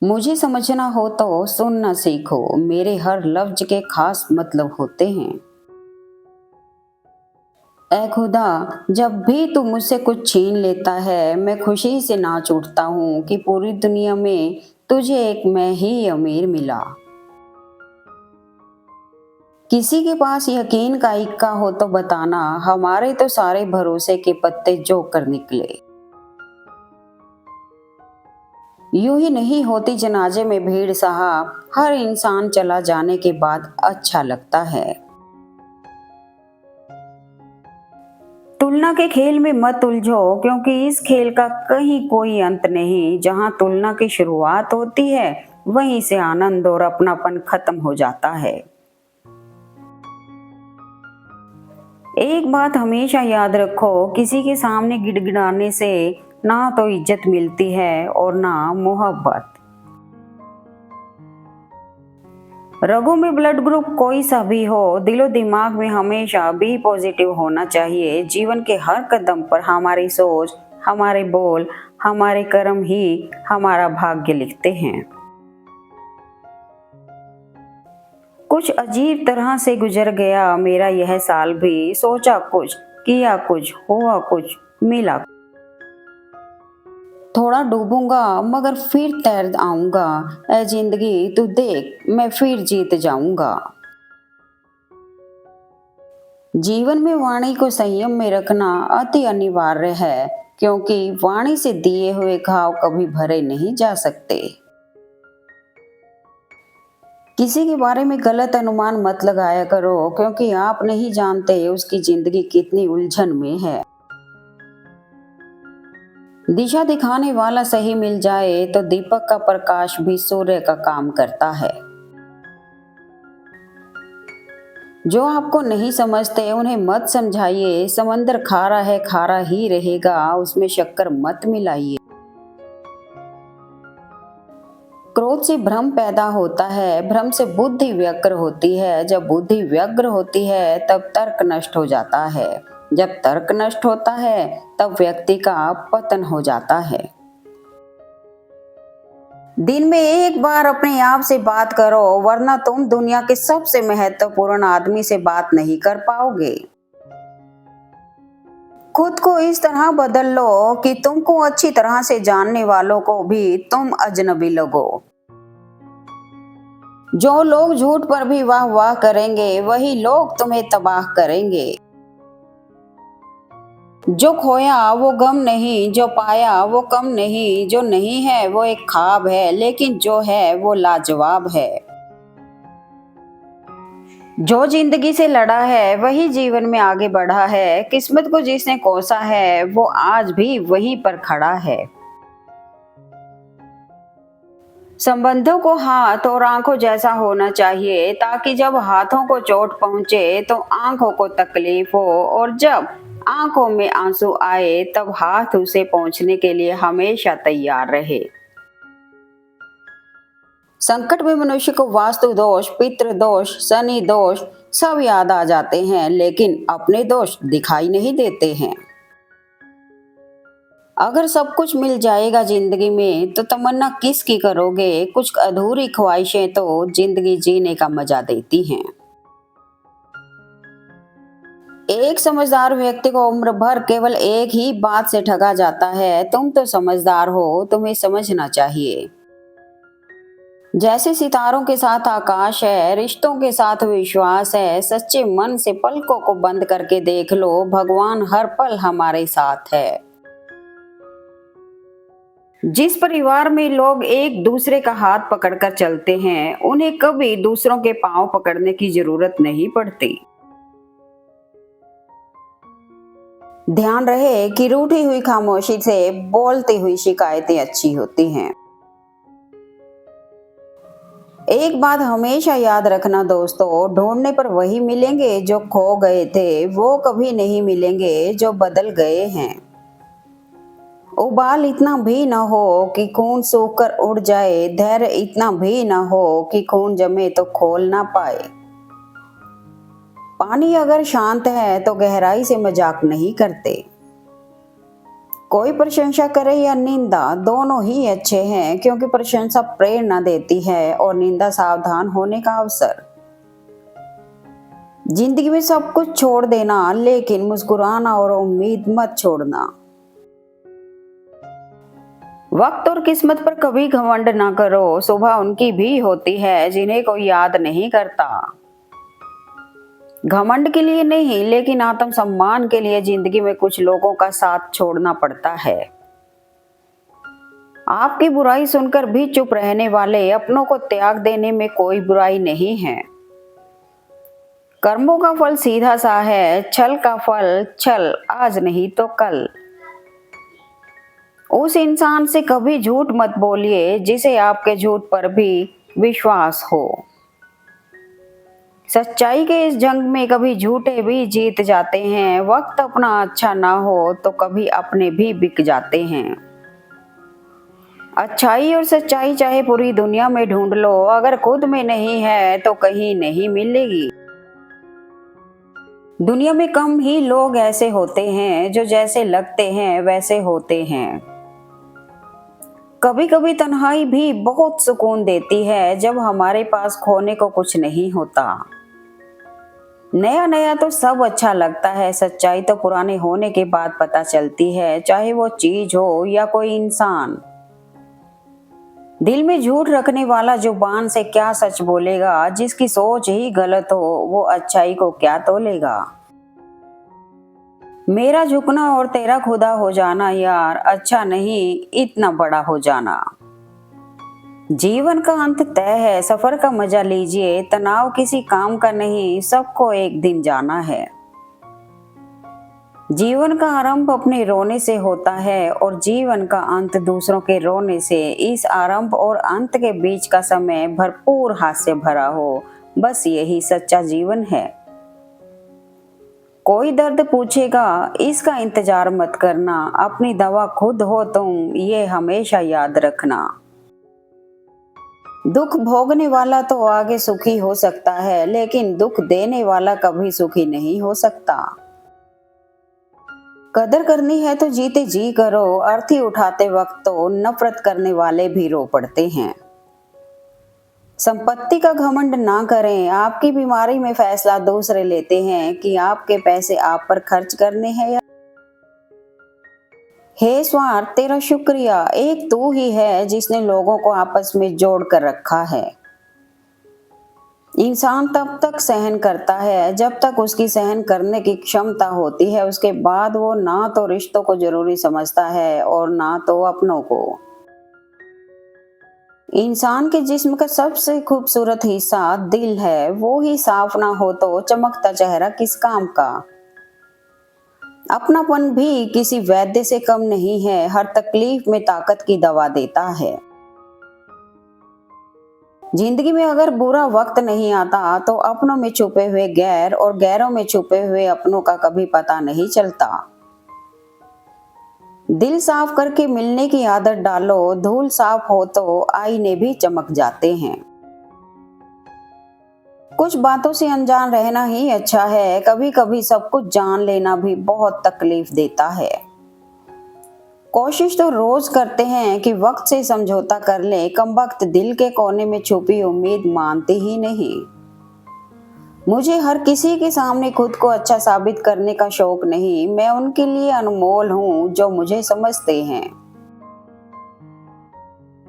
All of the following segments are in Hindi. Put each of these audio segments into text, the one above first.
मुझे समझना हो तो सुनना सीखो, मेरे हर लफ्ज के खास मतलब होते हैं। ऐ खुदा, जब भी तू मुझसे कुछ छीन लेता है, मैं खुशी से नाच उठता हूँ कि पूरी दुनिया में तुझे एक मैं ही अमीर मिला। किसी के पास यकीन का इक्का हो तो बताना, हमारे तो सारे भरोसे के पत्ते जोक कर निकले। यूं ही नहीं होती जनाजे में भीड़ साहब, हर इंसान चला जाने के बाद अच्छा लगता है। तुलना के खेल में मत उलझो, क्योंकि इस खेल का कहीं कोई अंत नहीं। जहां तुलना की शुरुआत होती है, वहीं से आनंद और अपनापन खत्म हो जाता है। एक बात हमेशा याद रखो, किसी के सामने गिड़गिड़ाने से ना तो इज्जत मिलती है और ना मोहब्बत। रगों में ब्लड ग्रुप कोई सा भी हो, दिलो दिमाग में हमेशा बी पॉजिटिव होना चाहिए। जीवन के हर कदम पर हमारी सोच, हमारे बोल, हमारे कर्म ही हमारा भाग्य लिखते हैं। कुछ अजीब तरह से गुजर गया मेरा यह साल भी, सोचा कुछ, किया कुछ, हुआ कुछ, मिला। थोड़ा डूबूंगा मगर फिर तैर आऊंगा। ऐ जिंदगी तू देख, मैं फिर जीत जाऊंगा। जीवन में वाणी को संयम में रखना अति अनिवार्य है, क्योंकि वाणी से दिए हुए घाव कभी भरे नहीं जा सकते। किसी के बारे में गलत अनुमान मत लगाया करो, क्योंकि आप नहीं जानते उसकी जिंदगी कितनी उलझन में है। दिशा दिखाने वाला सही मिल जाए तो दीपक का प्रकाश भी सूर्य का काम करता है। जो आपको नहीं समझते उन्हें मत समझाइए, समंदर खारा है खारा ही रहेगा, उसमें शक्कर मत मिलाइए। क्रोध से भ्रम पैदा होता है, भ्रम से बुद्धि व्यग्र होती है, जब बुद्धि व्यग्र होती है तब तर्क नष्ट हो जाता है, जब तर्क नष्ट होता है तब व्यक्ति का पतन हो जाता है। दिन में एक बार अपने आप से बात करो, वरना तुम दुनिया के सबसे महत्वपूर्ण आदमी से बात नहीं कर पाओगे। खुद को इस तरह बदल लो कि तुमको अच्छी तरह से जानने वालों को भी तुम अजनबी लगो। जो लोग झूठ पर भी वाह वाह करेंगे, वही लोग तुम्हें तबाह करेंगे। जो खोया वो गम नहीं, जो पाया वो कम नहीं, जो नहीं है वो एक ख्वाब है, लेकिन जो है वो लाजवाब है। जो जिंदगी से लड़ा है वही जीवन में आगे बढ़ा है, किस्मत को जिसने कोसा है वो आज भी वहीं पर खड़ा है। संबंधों को हाथ और आंखों जैसा होना चाहिए, ताकि जब हाथों को चोट पहुंचे तो आंखों को तकलीफ हो, और जब आंखों में आंसू आए तब हाथ उसे पहुंचने के लिए हमेशा तैयार रहे। संकट में मनुष्य को वास्तु दोष, पितृ दोष, शनि दोष सब याद आ जाते हैं, लेकिन अपने दोष दिखाई नहीं देते हैं। अगर सब कुछ मिल जाएगा जिंदगी में तो तमन्ना किसकी करोगे? कुछ अधूरी ख्वाहिशें तो जिंदगी जीने का मजा देती हैं। एक समझदार व्यक्ति को उम्र भर केवल एक ही बात से ठगा जाता है, तुम तो समझदार हो, तुम्हें समझना चाहिए। जैसे सितारों के साथ आकाश है, रिश्तों के साथ विश्वास है, सच्चे मन से पलकों को बंद करके देख लो, भगवान हर पल हमारे साथ है। जिस परिवार में लोग एक दूसरे का हाथ पकड़कर चलते हैं, उन्हें कभी दूसरों के पांव पकड़ने की जरूरत नहीं पड़ती। ध्यान रहे कि रूठी हुई खामोशी से बोलती हुई शिकायतें अच्छी होती हैं। एक बात हमेशा याद रखना दोस्तों, ढूंढने पर वही मिलेंगे जो खो गए थे, वो कभी नहीं मिलेंगे जो बदल गए हैं। उबाल इतना भी न हो कि खून सूखकर उड़ जाए, धैर्य इतना भी न हो कि खून जमे तो खोल ना पाए। पानी अगर शांत है तो गहराई से मजाक नहीं करते। कोई प्रशंसा करे या निंदा, दोनों ही अच्छे हैं, क्योंकि प्रशंसा प्रेरणा देती है और निंदा सावधान होने का अवसर। जिंदगी में सब कुछ छोड़ देना, लेकिन मुस्कुराना और उम्मीद मत छोड़ना। वक्त और किस्मत पर कभी घमंड ना करो, सुबह उनकी भी होती है जिन्हें कोई याद नहीं करता। घमंड के लिए नहीं, लेकिन आत्मसम्मान के लिए जिंदगी में कुछ लोगों का साथ छोड़ना पड़ता है। आपकी बुराई सुनकर भी चुप रहने वाले अपनों को त्याग देने में कोई बुराई नहीं है। कर्मों का फल सीधा सा है, छल का फल छल, आज नहीं तो कल। उस इंसान से कभी झूठ मत बोलिए जिसे आपके झूठ पर भी विश्वास हो। सच्चाई के इस जंग में कभी झूठे भी जीत जाते हैं। वक्त अपना अच्छा ना हो तो कभी अपने भी बिक जाते हैं। अच्छाई और सच्चाई चाहे पूरी दुनिया में ढूंढ लो, अगर खुद में नहीं है तो कहीं नहीं मिलेगी। दुनिया में कम ही लोग ऐसे होते हैं जो जैसे लगते हैं वैसे होते हैं। कभी कभी तन्हाई भी बहुत सुकून देती है, जब हमारे पास खोने को कुछ नहीं होता। नया नया तो सब अच्छा लगता है, सच्चाई तो पुराने होने के बाद पता चलती है, चाहे वो चीज हो या कोई इंसान। दिल में झूठ रखने वाला जुबान से क्या सच बोलेगा, जिसकी सोच ही गलत हो वो अच्छाई को क्या तोलेगा। मेरा झुकना और तेरा खुदा हो जाना यार, अच्छा नहीं इतना बड़ा हो जाना। जीवन का अंत तय है, सफर का मजा लीजिए, तनाव किसी काम का नहीं, सबको एक दिन जाना है। जीवन का आरंभ अपने रोने से होता है और जीवन का अंत दूसरों के रोने से। इस आरंभ और अंत के बीच का समय भरपूर हास्य भरा हो, बस यही सच्चा जीवन है। कोई दर्द पूछेगा इसका इंतजार मत करना, अपनी दवा खुद हो तुम ये हमेशा याद रखना। दुख भोगने वाला तो आगे सुखी हो सकता है, लेकिन दुख देने वाला कभी सुखी नहीं हो सकता। कदर करनी है तो जीते जी करो, अर्थी उठाते वक्त तो नफरत करने वाले भी रो पड़ते हैं। संपत्ति का घमंड ना करें, आपकी बीमारी में फैसला दूसरे लेते हैं कि आपके पैसे आप पर खर्च करने हैं या। हे स्वार्थ तेरा शुक्रिया, एक तू ही है जिसने लोगों को आपस में जोड़ कर रखा है। इंसान तब तक सहन करता है जब तक उसकी सहन करने की क्षमता होती है, उसके बाद वो ना तो रिश्तों को जरूरी समझता है और ना तो अपनों को। इंसान के जिस्म का सबसे खूबसूरत हिस्सा दिल है, वो ही साफ ना हो तो चमकता चेहरा किस काम का। अपनापन भी किसी वैद्य से कम नहीं है, हर तकलीफ में ताकत की दवा देता है। जिंदगी में अगर बुरा वक्त नहीं आता तो अपनों में छुपे हुए गैर और गैरों में छुपे हुए अपनों का कभी पता नहीं चलता। दिल साफ करके मिलने की आदत डालो, धूल साफ हो तो आईने भी चमक जाते हैं। कुछ बातों से अनजान रहना ही अच्छा है, कभी कभी सब कुछ जान लेना भी बहुत तकलीफ देता है। कोशिश तो रोज करते हैं कि वक्त से समझौता कर ले, कमबख्त दिल के कोने में छुपी उम्मीद मानती ही नहीं। मुझे हर किसी के सामने खुद को अच्छा साबित करने का शौक नहीं, मैं उनके लिए अनमोल हूँ जो मुझे समझते हैं।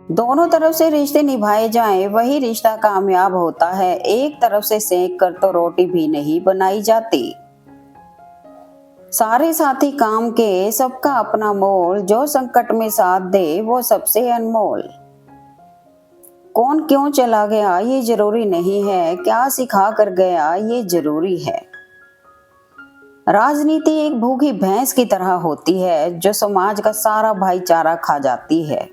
दोनों तरफ से रिश्ते निभाए जाएं, वही रिश्ता कामयाब होता है। एक तरफ से सेंक कर तो रोटी भी नहीं बनाई जाती। सारे साथी काम के, सबका अपना मोल, जो संकट में साथ दे वो सबसे अनमोल। कौन क्यों चला गया ये जरूरी नहीं है, क्या सिखा कर गया ये जरूरी है। राजनीति एक भूखी भैंस की तरह होती है जो समाज का सारा भाईचारा खा जाती है।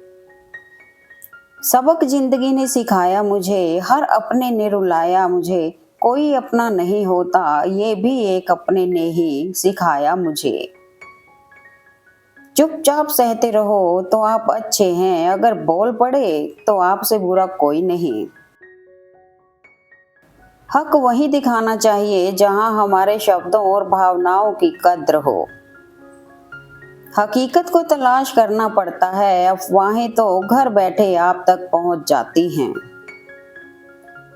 सबक जिंदगी ने सिखाया मुझे, हर अपने ने रुलाया मुझे, कोई अपना नहीं होता ये भी एक अपने ने ही सिखाया मुझे। चुपचाप सहते रहो तो आप अच्छे हैं, अगर बोल पड़े तो आपसे बुरा कोई नहीं। हक वही दिखाना चाहिए जहां हमारे शब्दों और भावनाओं की कद्र हो। हकीकत को तलाश करना पड़ता है, अफवाहें तो घर बैठे आप तक पहुंच जाती हैं।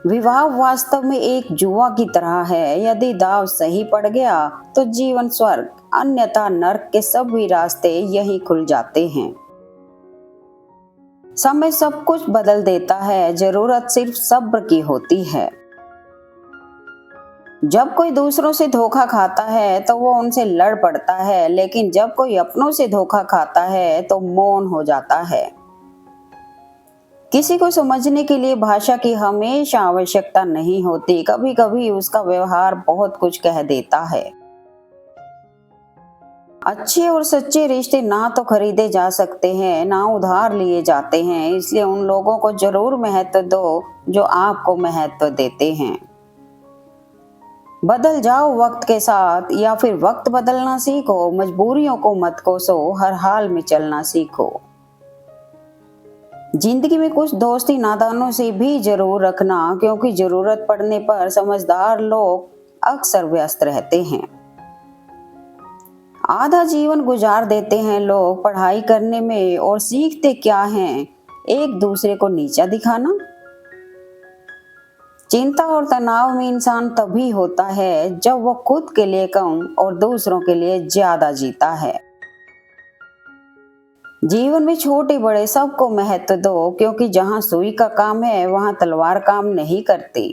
विवाह वास्तव में एक जुआ की तरह है, यदि दाव सही पड़ गया तो जीवन स्वर्ग, अन्यथा नर्क के सभी रास्ते यही खुल जाते हैं। समय सब कुछ बदल देता है, जरूरत सिर्फ सब्र की होती है। जब कोई दूसरों से धोखा खाता है तो वो उनसे लड़ पड़ता है, लेकिन जब कोई अपनों से धोखा खाता है तो मौन हो जाता है। किसी को समझने के लिए भाषा की हमेशा आवश्यकता नहीं होती, कभी कभी उसका व्यवहार बहुत कुछ कह देता है। अच्छे और सच्चे रिश्ते ना तो खरीदे जा सकते हैं, ना उधार लिए जाते हैं, इसलिए उन लोगों को जरूर महत्व दो जो आपको महत्व देते हैं। बदल जाओ वक्त के साथ, या फिर वक्त बदलना सीखो, मजबूरियों को मत कोसो, हर हाल में चलना सीखो। जिंदगी में कुछ दोस्ती नादानों से भी जरूर रखना, क्योंकि जरूरत पड़ने पर समझदार लोग अक्सर व्यस्त रहते हैं। आधा जीवन गुजार देते हैं लोग पढ़ाई करने में, और सीखते क्या हैं? एक दूसरे को नीचा दिखाना। चिंता और तनाव में इंसान तभी होता है जब वो खुद के लिए कम और दूसरों के लिए ज्यादा जीता है। जीवन में छोटे बड़े सबको महत्व दो, क्योंकि जहां सुई का काम है वहां तलवार काम नहीं करती।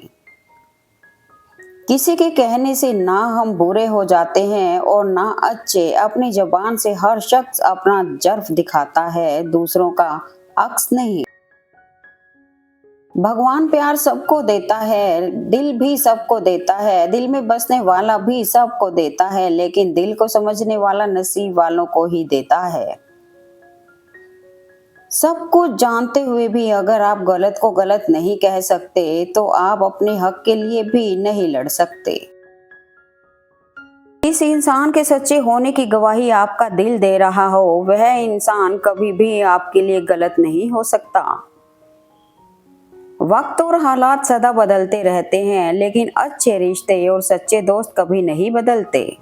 किसी के कहने से ना हम बुरे हो जाते हैं और ना अच्छे। अपनी जबान से हर शख्स अपना जर्फ दिखाता है, दूसरों का अक्स नहीं। भगवान प्यार सबको देता है, दिल भी सबको देता है, दिल में बसने वाला भी सबको देता है, लेकिन दिल को समझने वाला नसीब वालों को ही देता है। सब कुछ जानते हुए भी अगर आप गलत को गलत नहीं कह सकते तो आप अपने हक के लिए भी नहीं लड़ सकते। इस इंसान के सच्चे होने की गवाही आपका दिल दे रहा हो, वह इंसान कभी भी आपके लिए गलत नहीं हो सकता। वक्त और हालात सदा बदलते रहते हैं, लेकिन अच्छे रिश्ते और सच्चे दोस्त कभी नहीं बदलते।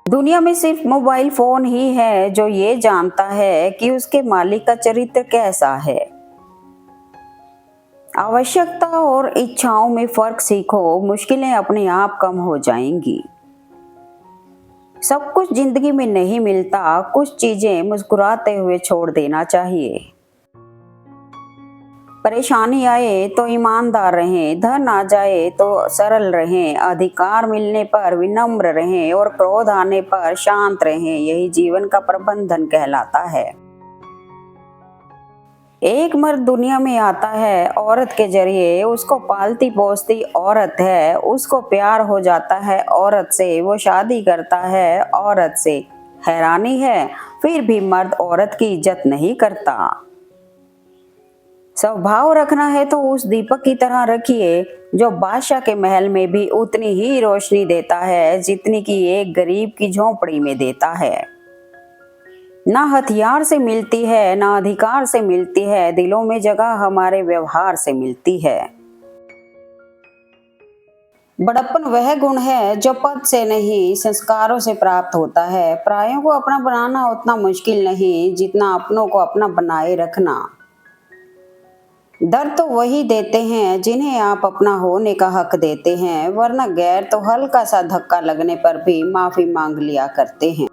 दुनिया में सिर्फ मोबाइल फोन ही है जो ये जानता है कि उसके मालिक का चरित्र कैसा है। आवश्यकता और इच्छाओं में फर्क सीखो, मुश्किलें अपने आप कम हो जाएंगी। सब कुछ जिंदगी में नहीं मिलता, कुछ चीजें मुस्कुराते हुए छोड़ देना चाहिए। परेशानी आए तो ईमानदार रहें, धन आ जाए तो सरल रहें, अधिकार मिलने पर विनम्र रहें और क्रोध आने पर शांत रहें। यही जीवन का प्रबंधन कहलाता है। एक मर्द दुनिया में आता है औरत के जरिए, उसको पालती पोसती औरत है, उसको प्यार हो जाता है औरत से, वो शादी करता है औरत से। हैरानी है फिर भी मर्द औरत की इज्जत नहीं करता। स्वभाव रखना है तो उस दीपक की तरह रखिए जो बादशाह के महल में भी उतनी ही रोशनी देता है जितनी कि एक गरीब की झोंपड़ी में देता है। ना हथियार से मिलती है, ना अधिकार से मिलती है, दिलों में जगह हमारे व्यवहार से मिलती है। बड़प्पन वह गुण है जो पद से नहीं संस्कारों से प्राप्त होता है। परायों को अपना बनाना उतना मुश्किल नहीं जितना अपनों को अपना बनाए रखना। दर्द तो वही देते हैं जिन्हें आप अपना होने का हक देते हैं, वरना गैर तो हल्का सा धक्का लगने पर भी माफी मांग लिया करते हैं।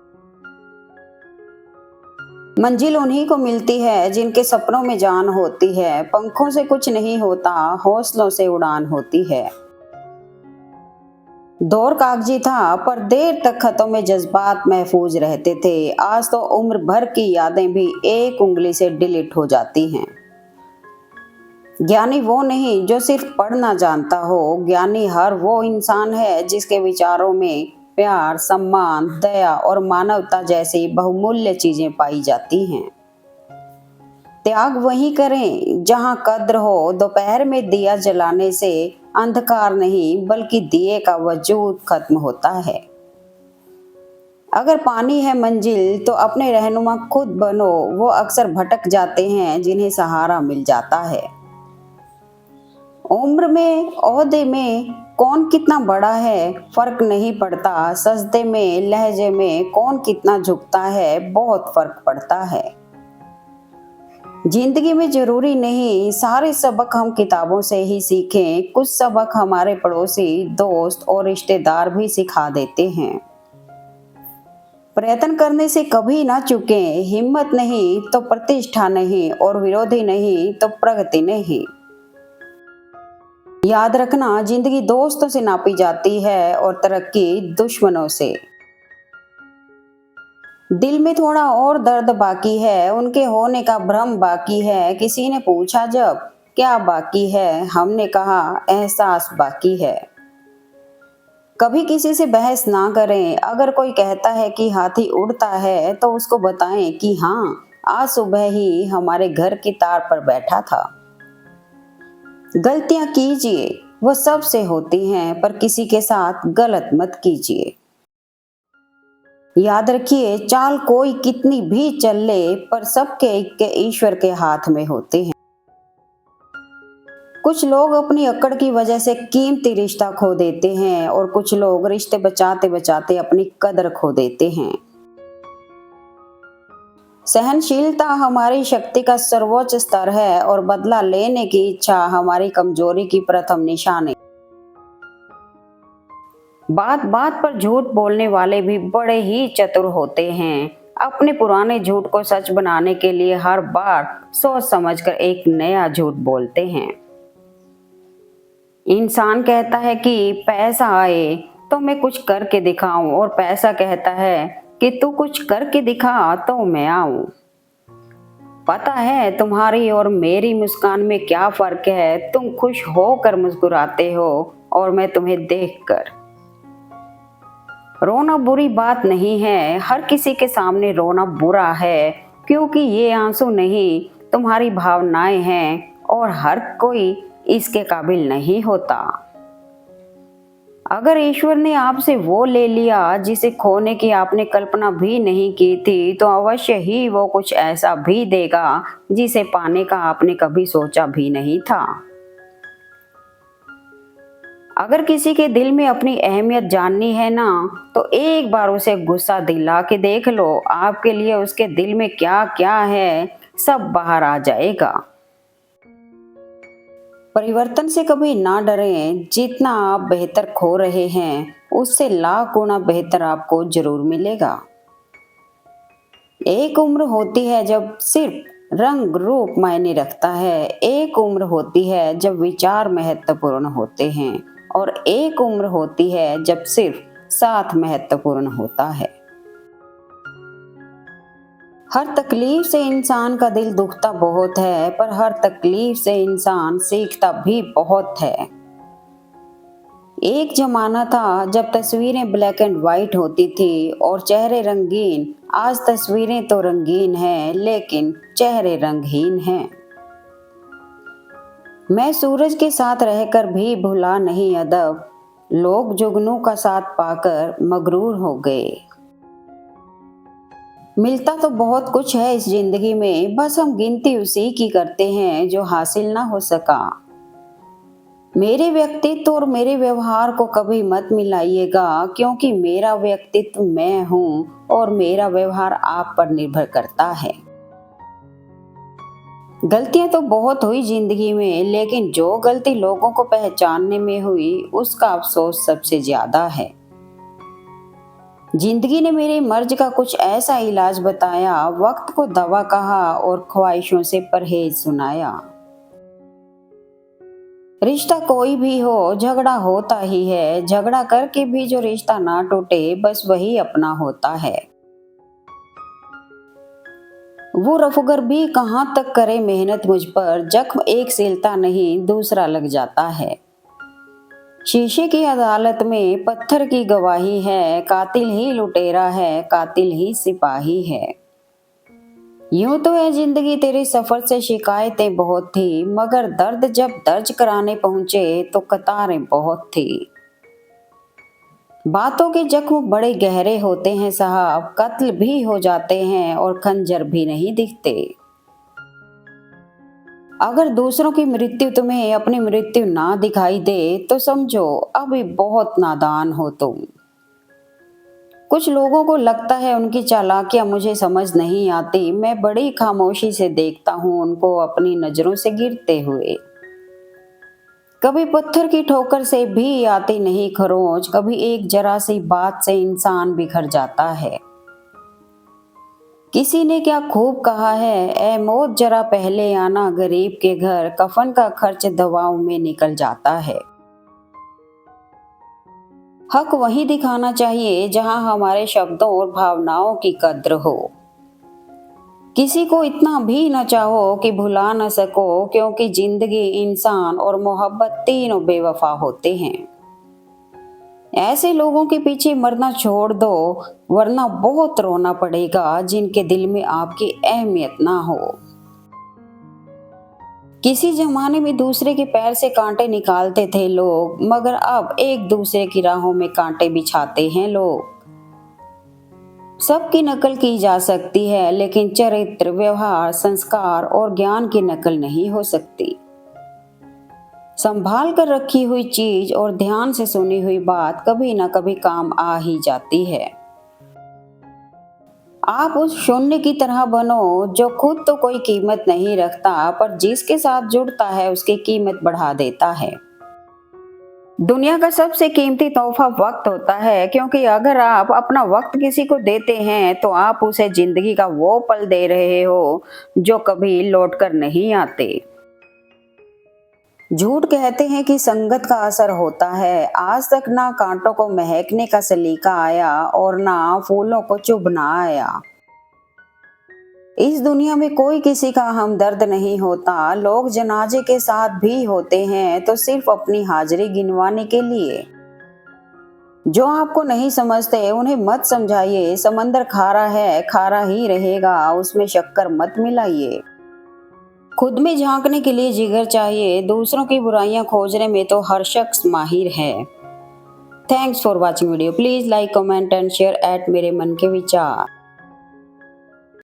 मंजिल उन्हीं को मिलती है जिनके सपनों में जान होती है। पंखों से कुछ नहीं होता, हौसलों से उड़ान होती है। दौर कागजी था पर देर तक खतों में जज्बात महफूज रहते थे। आज तो उम्र भर की यादें भी एक उंगली से डिलीट हो जाती हैं। ज्ञानी वो नहीं जो सिर्फ पढ़ना जानता हो, ज्ञानी हर वो इंसान है जिसके विचारों में प्यार, सम्मान, दया और मानवता जैसी बहुमूल्य चीजें पाई जाती हैं। त्याग वही करें जहां कद्र हो। दोपहर में दिया जलाने से अंधकार नहीं बल्कि दिए का वजूद खत्म होता है। अगर पानी है मंजिल तो अपने रहनुमा खुद बनो। वो अक्सर भटक जाते हैं जिन्हें सहारा मिल जाता है। उम्र में, ओहदे में कौन कितना बड़ा है फर्क नहीं पड़ता, सजदे में लहजे में कौन कितना झुकता है बहुत फर्क पड़ता है। जिंदगी में जरूरी नहीं सारे सबक हम किताबों से ही सीखें, कुछ सबक हमारे पड़ोसी, दोस्त और रिश्तेदार भी सिखा देते हैं। प्रयत्न करने से कभी ना चुके, हिम्मत नहीं तो प्रतिष्ठा नहीं और विरोधी नहीं तो प्रगति नहीं। याद रखना, जिंदगी दोस्तों से नापी जाती है और तरक्की दुश्मनों से। दिल में थोड़ा और दर्द बाकी है, उनके होने का भ्रम बाकी है। किसी ने पूछा जब क्या बाकी है, हमने कहा एहसास बाकी है। कभी किसी से बहस ना करें, अगर कोई कहता है कि हाथी उड़ता है तो उसको बताएं कि हाँ, आज सुबह ही हमारे घर की तार पर बैठा था। गलतियां कीजिए, वो सबसे होती हैं, पर किसी के साथ गलत मत कीजिए। याद रखिए, चाल कोई कितनी भी चल ले, पर सबके इक्के ईश्वर के हाथ में होते हैं। कुछ लोग अपनी अक्कड़ की वजह से कीमती रिश्ता खो देते हैं और कुछ लोग रिश्ते बचाते बचाते अपनी कदर खो देते हैं। सहनशीलता हमारी शक्ति का सर्वोच्च स्तर है और बदला लेने की इच्छा हमारी कमजोरी की प्रथम निशानी। बात बात पर झूठ बोलने वाले भी बड़े ही चतुर होते हैं। अपने पुराने झूठ को सच बनाने के लिए हर बार सोच समझकर एक नया झूठ बोलते हैं। इंसान कहता है कि पैसा आए तो मैं कुछ करके दिखाऊं और पैसा कहता है कि तू कुछ करके दिखा तो मैं आऊं। पता है तुम्हारी और मेरी मुस्कान में क्या फर्क है, तुम खुश होकर मुस्कुराते हो और मैं तुम्हें देखकर। रोना बुरी बात नहीं है, हर किसी के सामने रोना बुरा है, क्योंकि ये आंसू नहीं तुम्हारी भावनाएं हैं और हर कोई इसके काबिल नहीं होता। अगर ईश्वर ने आपसे वो ले लिया जिसे खोने की आपने कल्पना भी नहीं की थी, तो अवश्य ही वो कुछ ऐसा भी देगा जिसे पाने का आपने कभी सोचा भी नहीं था। अगर किसी के दिल में अपनी अहमियत जाननी है ना, तो एक बार उसे गुस्सा दिला के देख लो, आपके लिए उसके दिल में क्या क्या है सब बाहर आ जाएगा। परिवर्तन से कभी ना डरें, जितना आप बेहतर खो रहे हैं उससे लाख गुना बेहतर आपको जरूर मिलेगा। एक उम्र होती है जब सिर्फ रंग रूप मायने रखता है, एक उम्र होती है जब विचार महत्वपूर्ण होते हैं और एक उम्र होती है जब सिर्फ साथ महत्वपूर्ण होता है। हर तकलीफ से इंसान का दिल दुखता बहुत है, पर हर तकलीफ से इंसान सीखता भी बहुत है। एक जमाना था जब तस्वीरें ब्लैक एंड व्हाइट होती थी और चेहरे रंगीन। आज तस्वीरें तो रंगीन हैं, लेकिन चेहरे रंगहीन हैं। मैं सूरज के साथ रहकर भी भुला नहीं अदब, लोग जुगनू का साथ पाकर मगरूर हो गए। मिलता तो बहुत कुछ है इस जिंदगी में, बस हम गिनती उसी की करते हैं जो हासिल ना हो सका। मेरे व्यक्तित्व और मेरे व्यवहार को कभी मत मिलाइएगा, क्योंकि मेरा व्यक्तित्व मैं हूँ और मेरा व्यवहार आप पर निर्भर करता है। गलतियां तो बहुत हुई जिंदगी में, लेकिन जो गलती लोगों को पहचानने में हुई उसका अफसोस सबसे ज्यादा है। जिंदगी ने मेरे मर्ज का कुछ ऐसा इलाज बताया, वक्त को दवा कहा और ख्वाहिशों से परहेज सुनाया। रिश्ता कोई भी हो, झगड़ा होता ही है, झगड़ा करके भी जो रिश्ता ना टूटे बस वही अपना होता है। वो रफुगर भी कहाँ तक करे मेहनत मुझ पर, जख्म एक सिलता नहीं दूसरा लग जाता है। शीशे की अदालत में पत्थर की गवाही है, कातिल ही लुटेरा है, कातिल ही सिपाही है। यूं तो है जिंदगी तेरे सफर से शिकायतें बहुत थी, मगर दर्द जब दर्ज कराने पहुंचे तो कतारें बहुत थी। बातों के जख्म बड़े गहरे होते हैं साहब, कत्ल भी हो जाते हैं और खंजर भी नहीं दिखते। अगर दूसरों की मृत्यु तुम्हें अपनी मृत्यु ना दिखाई दे तो समझो अभी बहुत नादान हो तुम। कुछ लोगों को लगता है उनकी चालाकियां मुझे समझ नहीं आती। मैं बड़ी खामोशी से देखता हूँ उनको अपनी नजरों से गिरते हुए। कभी पत्थर की ठोकर से भी आती नहीं खरोंच, कभी एक जरा सी बात से इंसान बिखर जाता है। किसी ने क्या खूब कहा है, ए मौत जरा पहले आना, गरीब के घर कफन का खर्च दवाओं में निकल जाता है। हक वहीं दिखाना चाहिए जहां हमारे शब्दों और भावनाओं की कद्र हो। किसी को इतना भी न चाहो कि भुला न सको, क्योंकि जिंदगी, इंसान और मोहब्बत तीनों बेवफा होते हैं। ऐसे लोगों के पीछे मरना छोड़ दो, वरना बहुत रोना पड़ेगा जिनके दिल में आपकी अहमियत ना हो। किसी जमाने में दूसरे के पैर से कांटे निकालते थे लोग, मगर अब एक दूसरे की राहों में कांटे बिछाते हैं लोग। सबकी नकल की जा सकती है, लेकिन चरित्र, व्यवहार, संस्कार और ज्ञान की नकल नहीं हो सकती। संभाल कर रखी हुई चीज और ध्यान से सुनी हुई बात कभी ना कभी काम आ ही जाती है। आप उस शून्य की तरह बनो जो खुद तो कोई कीमत नहीं रखता, पर जिसके साथ जुड़ता है उसकी कीमत बढ़ा देता है। दुनिया का सबसे कीमती तोहफा वक्त होता है, क्योंकि अगर आप अपना वक्त किसी को देते हैं तो आप उसे जिंदगी का वो पल दे रहे हो जो कभी लौट कर नहीं आते। झूठ कहते हैं कि संगत का असर होता है। आज तक ना कांटों को महकने का सलीका आया और ना फूलों को चुभना आया। इस दुनिया में कोई किसी का हमदर्द नहीं होता। लोग जनाजे के साथ भी होते हैं तो सिर्फ अपनी हाजिरी गिनवाने के लिए। जो आपको नहीं समझते उन्हें मत समझाइए। समंदर खारा है, खारा ही रहेगा, उसमें शक्कर मत मिलाइए। खुद में झांकने के लिए जिगर चाहिए, दूसरों की बुराइयां खोजने में तो हर शख्स माहिर है। Thanks for watching video. Please like, comment and share eight मेरे मन के विचार।